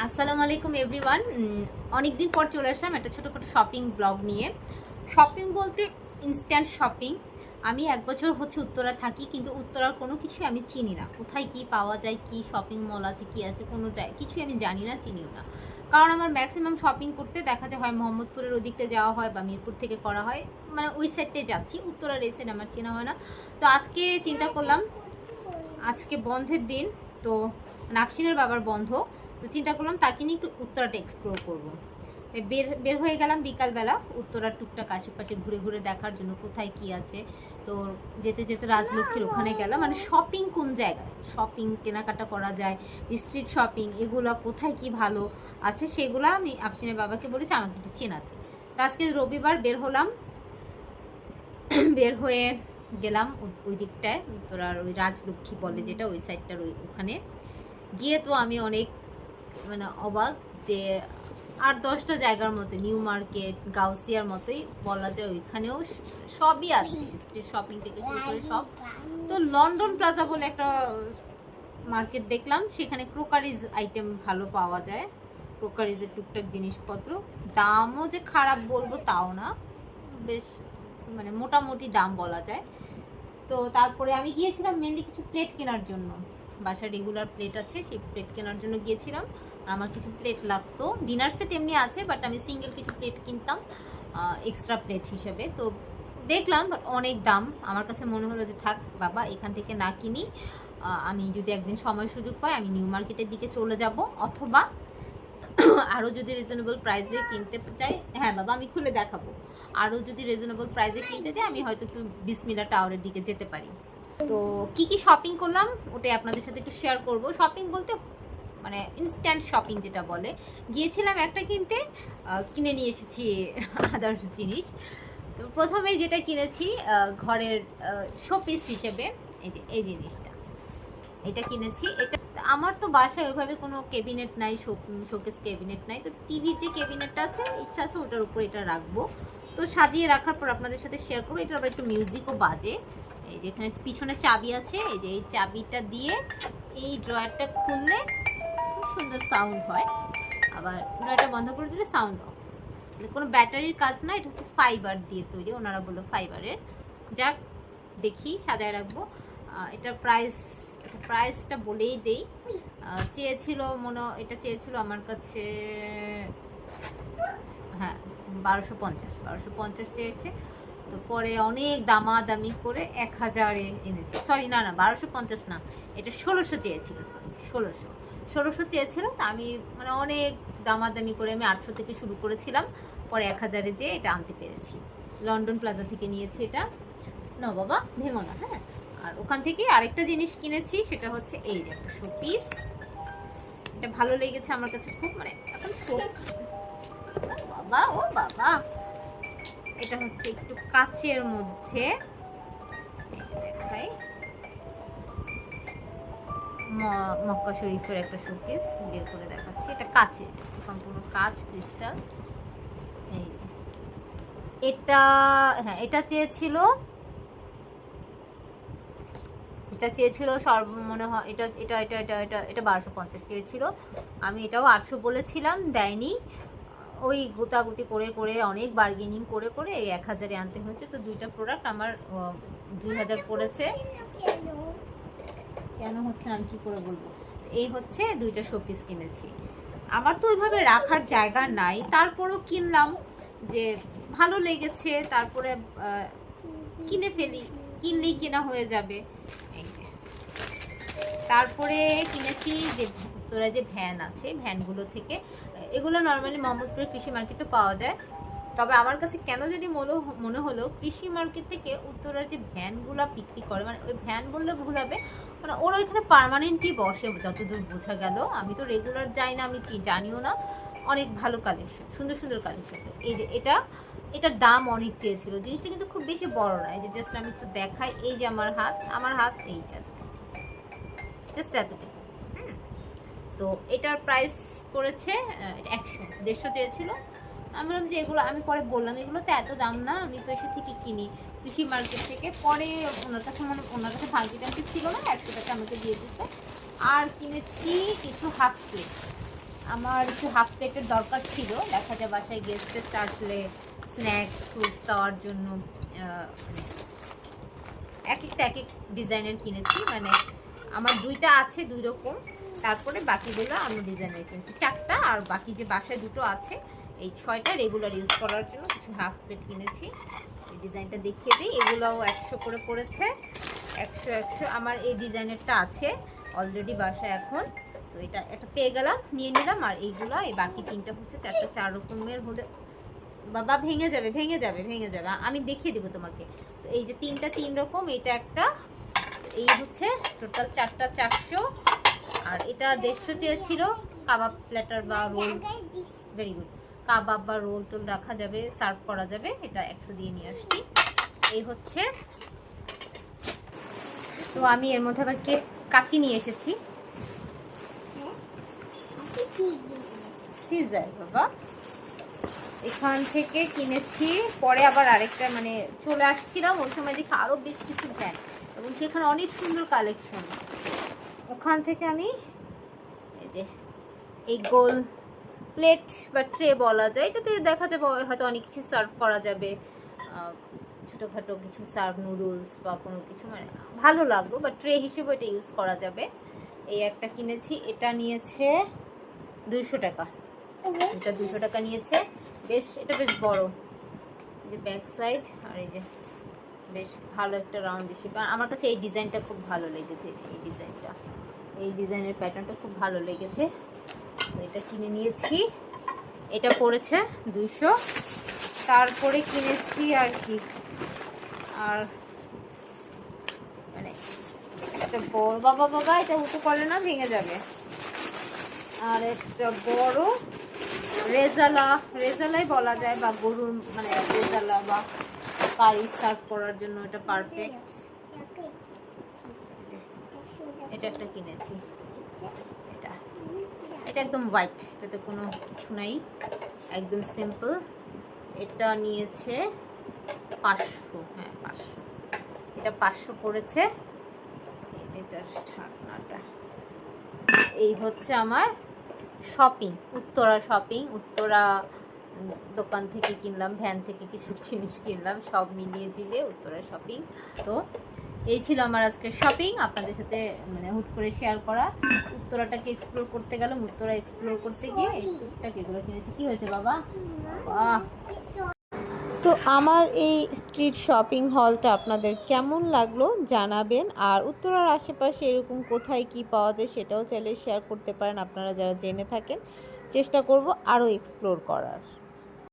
আসসালামু আলাইকুম এভরিওয়ান। অনেকদিন পর চলে আসলাম একটা ছোটোখাটো শপিং ব্লগ নিয়ে। শপিং বলতে ইনস্ট্যান্ট শপিং। আমি 1 বছর হচ্ছে উত্তরা থাকি, কিন্তু উত্তরার কোনো কিছু আমি চিনি না। কোথায় কি পাওয়া যায়, কি শপিং মল আছে, কি আছে, কোনো কিছুই আমি জানি না, চিনিও না। কারণ আমার ম্যাক্সিমাম শপিং করতে দেখা যায় হয় মোহাম্মদপুরের ওদিকটা যাওয়া হয় বা মিরপুর থেকে করা হয়, মানে ওই সাইডটাই যাচ্ছি। উত্তরার এই সাইড আমার চেনা হয় না। তো আজকে চিন্তা করলাম আজকে বন্ধের দিন, তো নাফসিনের বাবার বন্ধ, তো চিন্তা করলাম তাকে নিয়ে একটু উত্তরাটা এক্সপ্লোর করবো। বের বের হয়ে গেলাম বিকালবেলা উত্তরার টুকটাক আশেপাশে ঘুরে ঘুরে দেখার জন্য কোথায় কি আছে। তো যেতে যেতে রাজলক্ষ্মীর ওখানে গেলাম, মানে শপিং কোন জায়গায় শপিং কেনাকাটা করা যায়, স্ট্রিট শপিং এগুলো কোথায় কি ভালো আছে সেগুলো আমি আফসিনের বাবাকে বলেছি আমাকে একটু চেনাতে। তো আজকে রবিবার বের হলাম, বের হয়ে গেলাম ওই দিকটায়, উত্তরার ওই রাজলক্ষ্মী বলে যেটা, ওই সাইডটার ওখানে গিয়ে তো আমি অনেক মানে অবাক যে 8-10টা জায়গার মতো, নিউ মার্কেট গাউসিয়ার মতোই বলা যায়, ওইখানেও সবই আছে, স্ট্রিট শপিং থেকে শুরু করে সব। তো লন্ডন প্লাজা বলে একটা মার্কেট দেখলাম, সেখানে ক্রোকারিজ আইটেম ভালো পাওয়া যায়, ক্রোকারিজের টুকটাক জিনিসপত্র। দামও যে খারাপ বলবো তাও না, বেশ মানে মোটামুটি দাম বলা যায়। তো তারপরে আমি গিয়েছিলাম মেনলি কিছু প্লেট কেনার জন্য, বাসার রেগুলার প্লেট আছে, সেই প্লেট কেনার জন্য গিয়েছিলাম। আমার কিছু প্লেট লাগতো, ডিনার সেট এমনি আছে, বাট আমি সিঙ্গেল কিছু প্লেট কিনতাম এক্সট্রা প্লেট হিসেবে। তো দেখলাম বাট অনেক দাম, আমার কাছে মনে হলো যে থাক বাবা, এখান থেকে না কিনি। আমি যদি একদিন সময় সুযোগ পাই আমি নিউ মার্কেটের দিকে চলে যাব, অথবা আরও যদি রিজনেবল প্রাইসে কিনতে চাই, হ্যাঁ বাবা আমি খুলে দেখাবো, আরও যদি রিজনেবল প্রাইসে কিনতে চাই আমি হয়তো একটু বিসমিল্লা টাওয়ারের দিকে যেতে পারি। তো কি কি শপিং করলাম ওটাই আপনাদের সাথে একটু শেয়ার করব। শপিং বলতে মানে ইনস্ট্যান্ট শপিং যেটা বলে, গিয়েছিলাম একটা কিনতে, কিনে নিয়ে এসেছি আদার্স জিনিস। তো প্রথমেই যেটা কিনেছি ঘরের শোপিস হিসেবে, এই জিনিসটা, এটা কিনেছি। এটা আমার তো বাসায় ওইভাবে কোনো ক্যাবিনেট নাই, শোকেস ক্যাবিনেট নাই, তো টিভির যে ক্যাবিনেটটা আছে ইচ্ছা আছে ওটার উপর এটা রাখবো। তো সাজিয়ে রাখার পর আপনাদের সাথে শেয়ার করবো। এটার আবার একটু মিউজিকও বাজে, এই যে এখানে পিছনে চাবি আছে, এই যে এই চাবিটা দিয়ে এই ড্রয়ারটা খুললে খুব সুন্দর সাউন্ড হয়, আবার ড্রয়ারটা বন্ধ করে দিলে সাউন্ড অফ। কোনো ব্যাটারির কাজ না, এটা হচ্ছে ফাইবার দিয়ে তৈরি, ওনারা বললো ফাইবারের। যাক দেখি সাজায় রাখবো। এটার প্রাইসটা বলেই দেই, চেয়েছিল এটা চেয়েছিল আমার কাছে, হ্যাঁ 1250 চেয়েছে। তো পরে অনেক দামাদামি করে 1000-এ এনেছি, সরি না 1250 না, এটা 1600 চেয়েছিল, সরি 1600 চেয়েছিল। তো আমি মানে অনেক দামাদামি করে আমি 800 থেকে শুরু করেছিলাম, পরে 1000-এ যেয়ে এটা আনতে পেরেছি। লন্ডন প্লাজা থেকে নিয়েছি এটা, না বাবা ভেঙো না, হ্যাঁ। আর ওখান থেকে আরেকটা জিনিস কিনেছি, সেটা হচ্ছে এই যে একটা শোপিস। এটা ভালো লেগেছে আমার কাছে খুব, মানে এখন শোক বাবা, ও বাবা, এটা হচ্ছে একটু কাচের মধ্যে, দেখাই, মক্কা শরীফের একটা শোকেস বের করে দেখাচ্ছি। এটা কাচের, সম্পূর্ণ কাচ, ক্রিস্টাল। এই যে এটা, হ্যাঁ এটা চেয়েছিল মনে হয় এটা এটা এটা এটা এটা এটা 1250 চেয়েছিল, আমি এটাও 800 বলেছিলাম, দেয়নি। ওই গুতাগুতি করে করে অনেক বার্গেনিং করে করে এই 1000-এ আনতে হয়েছে। তো দুইটা প্রোডাক্ট আমার 2000 পড়েছে। কেন হচ্ছে আমি কি করে বলবো। এই হচ্ছে দুইটা শোপিস কিনেছি। আমার তো ওইভাবে রাখার জায়গা নাই, তারপরও কিনলাম, যে ভালো লেগেছে, তারপরে কিনে ফেলি, কিনলেই কেনা হয়ে যাবে। তারপরে কিনেছি যে তোরা যে ভ্যান আছে, ভ্যানগুলো থেকে, এগুলো নর্মালি মোহাম্মদপুরের কৃষি মার্কেটে পাওয়া যায়, তবে আমার কাছে কেন যদি মনে হলো কৃষি মার্কেট থেকে উত্তরার যে ভ্যানগুলো বিক্রি করে, মানে ওই ভ্যান বললে ভুল হবে, মানে ওরা ওইখানে পার্মানেন্টলি বসে যতদূর বোঝা গেল। আমি তো রেগুলার যাই না, আমি জানিও না। অনেক ভালো কালেকশন, সুন্দর সুন্দর কালেকশন। এই যে এটার দাম অনেক চেয়েছিল, জিনিসটা কিন্তু খুব বেশি বড় না, এই যে জাস্ট আমি একটু দেখাই, এই যে আমার হাত এইটা জাস্ট এতটুকু। তো এটার প্রাইস পড়েছে 150 চেয়েছিল। আমি বললাম যে এগুলো, আমি পরে বললাম এগুলো তো এত দাম না, আমি তো এসে থেকে কিনি কৃষি মার্কেট থেকে। পরে ওনার কাছে ভাঙ্গি টাঙ্কি ছিল না, 100 টাকা আমাকে দিয়ে দিচ্ছে। আর কিনেছি কিছু হাফ প্লেট, আমার একটু হাফ প্লেটের দরকার ছিল, দেখা যায় বাসায় গেস্ট টেস্ট আসলে স্ন্যাক্স ফ্রুটস দেওয়ার জন্য এক এক ডিজাইনের কিনেছি, মানে আমার দুইটা আছে দুই রকম, তারপরে বাকিগুলো আমি ডিজাইনের কিনেছি 4টা, আর বাকি যে বাসায় দুটো আছে এই 6টা রেগুলার ইউজ করার জন্য কিছু হাফ প্লেট কিনেছি। এই ডিজাইনটা দেখিয়ে দিই, এগুলোও 100 করে পড়েছে, 100 আমার এই ডিজাইনেরটা আছে অলরেডি বাসায় এখন, তো এটা একটা পেয়ে গেলাম, নিয়ে নিলাম। আর এইগুলো এই বাকি 3টা হচ্ছে 4টা 4 রকমের হলে বাবা ভেঙে যাবে ভেঙে যাবে ভেঙে যাবে, আমি দেখিয়ে দেবো তোমাকে। তো এই যে 3টা 3 রকম, এটা একটা, এই হচ্ছে টোটাল 4টা 400, আর এটা 150 চেয়েছিল। কাবাব প্ল্যাটার বা রোল, ভেরি গুড, কাবাব বা রোল টোল রাখা যাবে, সার্ভ করা যাবে, এটা 100 দিয়ে নিয়ে আসছি। এই হচ্ছে, তো আমি এর মধ্যে আবার কাঁচি নিয়ে এসেছি, সিজার বাবা এখান থেকে কিনেছি, পরে আবার আরেকটা মানে চলে আসছিলাম ওই সময় দেখি আরও বেশ কিছু ভ্যান, এবং সেখানে অনেক সুন্দর কালেকশন, ওখান থেকে আমি এই যে এই গোল প্লেট বা ট্রে বলা যায়, এটাতে দেখা যাবে হয়তো অনেক কিছু সার্ভ করা যাবে, ছোটোখাটো কিছু সার্ভ নুডলস বা কোনো কিছু, মানে ভালো লাগলো, বা ট্রে হিসেবে এটা ইউজ করা যাবে। এই একটা কিনেছি, এটা নিয়েছে 200 টাকা, এটা 200 টাকা নিয়েছে, বেশ এটা বেশ বড়, এই যে ব্যাক সাইড, আর এই যে বেশ ভালো একটা রাউন্ড দিছি, কারণ আমার কাছে এই ডিজাইনটা খুব ভালো লেগেছে, এই ডিজাইনটা, এই ডিজাইনের প্যাটার্নটা খুব ভালো লেগেছে, তো এটা কিনে নিয়েছি, এটা পড়েছে 200। তারপরে কিনেছি আর কি, আর মানে একটা বড়, বাবা বাবা এটা উঁচু করে না ভেঙে যাবে, আর একটা বড় রেজালাই বলা যায়, বা গরুর মানে রেজালা বা কারি সার্ভ করার জন্য এটা পারফেক্ট। এটা একটা কিনেছি, এটা এটা একদম হোয়াইট, এটাতে কোনো কিছু নাই, একদম সিম্পল। এটা নিয়েছে 500, হ্যাঁ 500, এটা 500 পড়েছে। এই যে এটার ঢাকনাটা, এই হচ্ছে আমার শপিং, উত্তরা দোকান থেকে কিনলাম, ভ্যান থেকে কিছু জিনিস কিনলাম, সব মিলিয়ে ঝিলিয়ে উত্তরা শপিং। তো এই ছিল আমার আজকে শপিং, আপনাদের সাথে মানে হুট করে শেয়ার করা। উত্তরাটাকে এক্সপ্লোর করতে গেলাম, উত্তরা এক্সপ্লোর করতে গিয়ে এই টুকটাক এগুলো কিনেছি। কি হয়েছে বাবা? বাহ! তো আমার এই স্ট্রিট শপিং হলটা আপনাদের কেমন লাগলো জানাবেন, আর উত্তরার আশেপাশে এরকম কোথায় কি পাওয়া যায় সেটাও চাইলে শেয়ার করতে পারেন, আপনারা যারা জেনে থাকেন। চেষ্টা করব আরও এক্সপ্লোর করার।